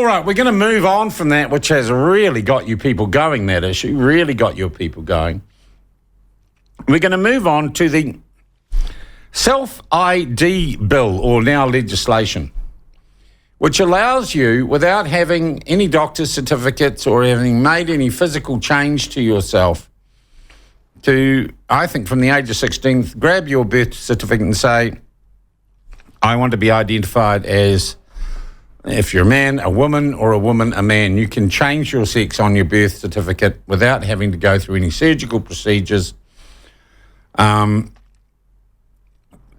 right, we're going to move on from that, which has really got you people going, that issue, really got your people going. We're going to move on to the self-ID bill, or now legislation, which allows you, without having any doctor's certificates or having made any physical change to yourself, to, I think from the age of 16, grab your birth certificate and say, I want to be identified as, if you're a man, a woman, or a woman, a man. You can change your sex on your birth certificate without having to go through any surgical procedures.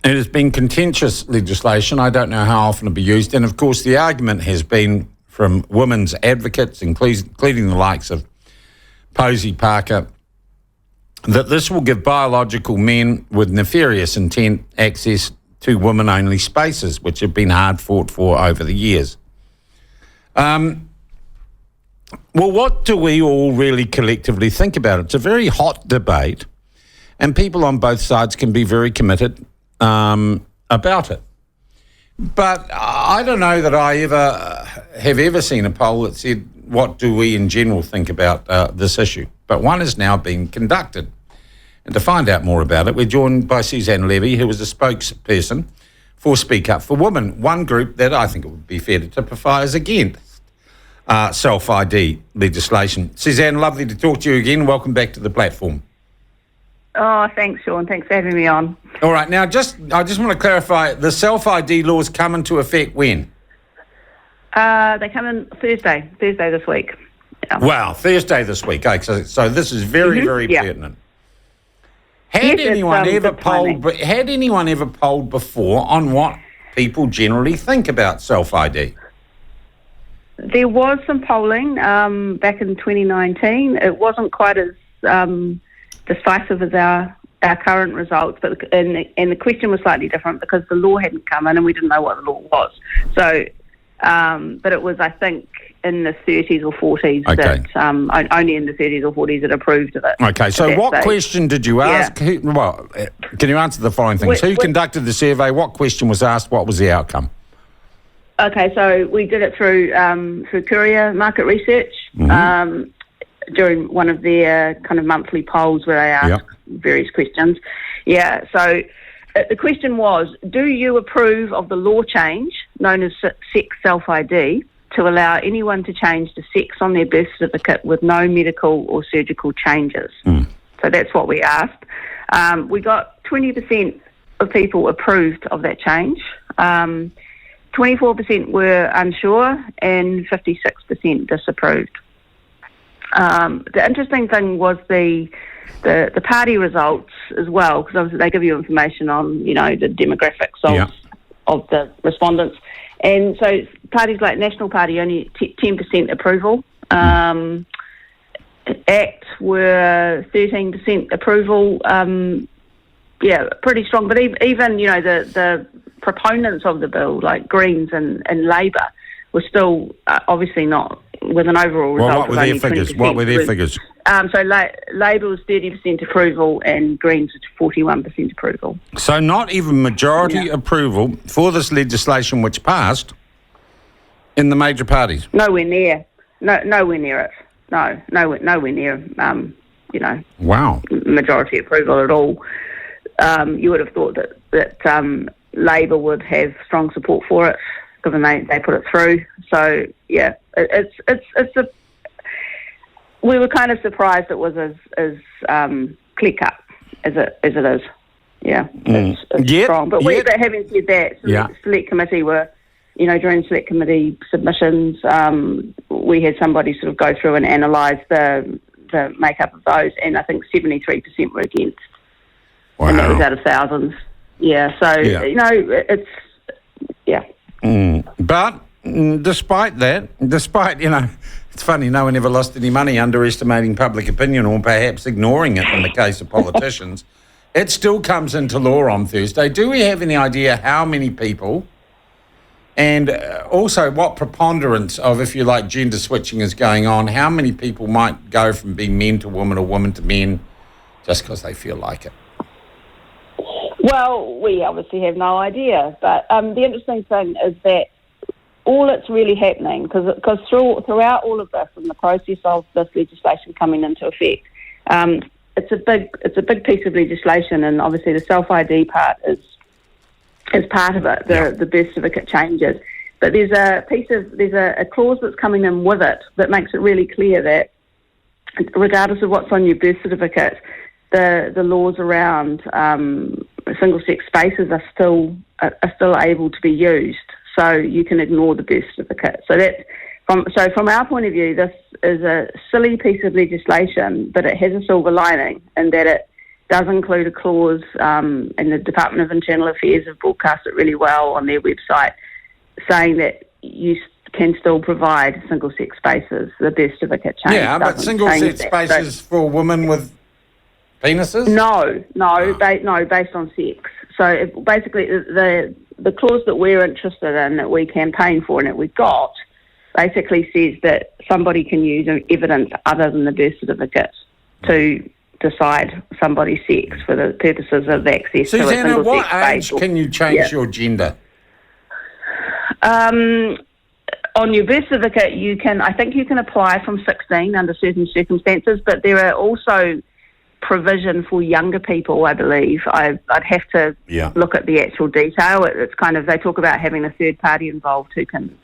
It has been contentious legislation. I don't know how often it'll be used. And, of course, the argument has been from women's advocates, including the likes of Posey Parker, that this will give biological men with nefarious intent access to women-only spaces, which have been hard fought for over the years. Well, what do we all really collectively think about it? It's a very hot debate, and people on both sides can be very committed about it. But I don't know that I have ever seen a poll that said, what do we in general think about this issue? But one is now being conducted. And to find out more about it, we're joined by Suzanne Levy, who is a spokesperson for Speak Up for Women, one group that I think it would be fair to typify as against self-ID legislation. Suzanne, lovely to talk to you again. Welcome back to the platform. Oh, thanks, Sean. Thanks for having me on. All right. Now, I just want to clarify, the self-ID laws come into effect when? They come in Thursday this week. Yeah. Wow, Thursday this week. Okay, so this is very pertinent. Had anyone ever polled before on what people generally think about self-ID? There was some polling back in 2019. It wasn't quite as decisive as our current results, but and the question was slightly different because the law hadn't come in and we didn't know what the law was. So, but it was, I think, in the 30s or 40s that only in the 30s or 40s that approved of it. Okay, so what question did you ask? Yeah. Well, can you answer the following things? Who conducted the survey? What question was asked? What was the outcome? Okay, so we did it through Courier Market Research. During one of their kind of monthly polls where they asked various questions. Yeah, so the question was, do you approve of the law change known as sex self-ID to allow anyone to change the sex on their birth certificate with no medical or surgical changes? So that's what we asked. We got 20% of people approved of that change. 24% were unsure and 56% disapproved. The interesting thing was the party results as well, because obviously they give you information on, the demographics of the respondents. And so parties like National Party, only 10% approval. ACT were 13% approval. Pretty strong. But even the proponents of the bill, like Greens and Labour, were still obviously not with an overall result. Well, what were their figures? So Labour was 30% approval and Greens was 41% approval. So not even majority approval for this legislation which passed in the major parties? Nowhere near. Nowhere near it. No, nowhere near, Wow. Majority approval at all. You would have thought that Labour would have strong support for it, given they put it through. So yeah, we were kind of surprised it was as clear cut as it is. Yeah, it's strong. But having said that, select committee were, during select committee submissions, we had somebody sort of go through and analyse the makeup of those, and I think 73% were against. Wow. And that was out of thousands. Yeah, so, it's. But despite that, it's funny, no one ever lost any money underestimating public opinion or perhaps ignoring it in the case of politicians. It still comes into law on Thursday. Do we have any idea how many people, and also what preponderance of, if you like, gender switching is going on? How many people might go from being men to women or women to men just because they feel like it? Well, we obviously have no idea, but the interesting thing is that all it's really happening, because throughout all of this and the process of this legislation coming into effect, it's a big piece of legislation, and obviously the self-ID part is part of it. The birth certificate changes, but there's a clause that's coming in with it that makes it really clear that regardless of what's on your birth certificate, the laws around single-sex spaces are still able to be used. So you can ignore the birth certificate. So from our point of view, this is a silly piece of legislation, but it has a silver lining in that it does include a clause, and the Department of Internal Affairs have broadcast it really well on their website, saying that you can still provide single-sex spaces. The birth certificate change. Yeah, but single-sex spaces for women with penises? No, based on sex. So basically, the clause that we're interested in, that we campaign for and that we got, basically says that somebody can use evidence other than the birth certificate to decide somebody's sex for the purposes of access to a single-sex space. Susanna, what age can you change your gender? On your birth certificate, I think you can apply from 16 under certain circumstances, but there are also provision for younger people, I believe. I'd have to look at the actual detail. It's kind of, they talk about having a third party involved who can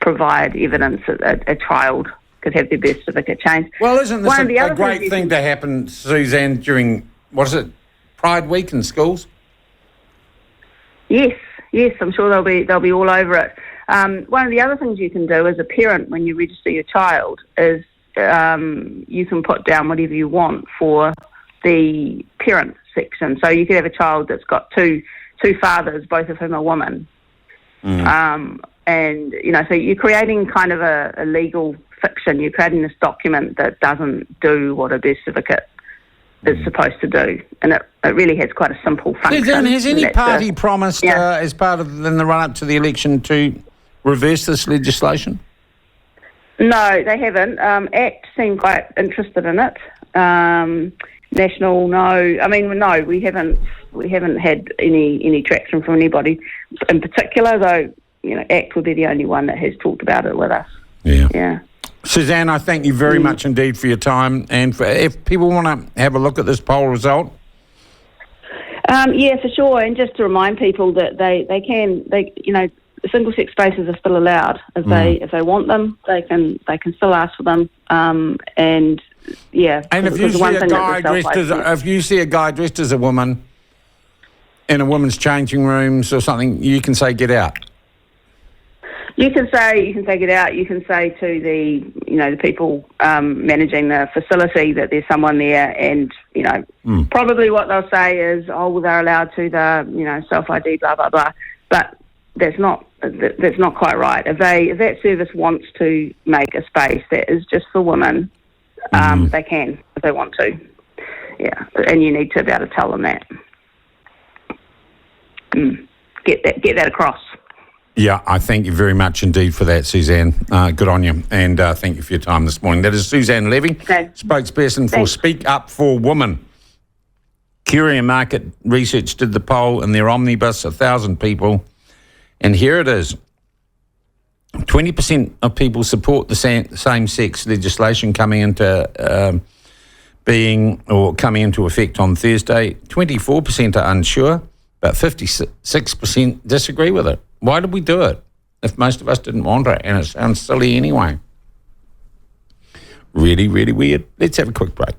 provide evidence that a child could have their birth certificate changed. Well, isn't this a great thing to happen, Suzanne, during, Pride Week in schools? Yes, I'm sure they'll be all over it. One of the other things you can do as a parent when you register your child is you can put down whatever you want for the parent section. So you could have a child that's got two fathers, both of whom are women. And, so you're creating kind of a legal fiction. You're creating this document that doesn't do what a birth certificate is supposed to do. And it really has quite a simple function. Has any party promised, as part of in the run-up to the election, to reverse this legislation? No, they haven't. ACT seemed quite interested in it. National, no. I mean, no, we haven't had any traction from anybody in particular, though. ACT would be the only one that has talked about it with us. Yeah. Suzanne, I thank you very much indeed for your time, and if people want to have a look at this poll result. For sure, and just to remind people that they can single-sex spaces are still allowed if they want them. They can still ask for them, and if you see a guy dressed as a woman in a woman's changing rooms or something, you can say get out. You can say get out. You can say to the people managing the facility that there's someone there, and probably what they'll say is, they're allowed to the self-ID, blah blah blah. But that's not quite right. If that service wants to make a space that is just for women, they can if they want to. Yeah, and you need to be able to tell them that. Get that across. Yeah, I thank you very much indeed for that, Suzanne. Good on you, and thank you for your time this morning. That is Suzanne Levy, spokesperson for Speak Up for Women. Curia Market Research did the poll in their omnibus, 1,000 people, and here it is. 20% of people support the same-sex legislation coming into coming into effect on Thursday. 24% are unsure, but 56% disagree with it. Why did we do it if most of us didn't want it? And it sounds silly anyway. Really, really weird. Let's have a quick break.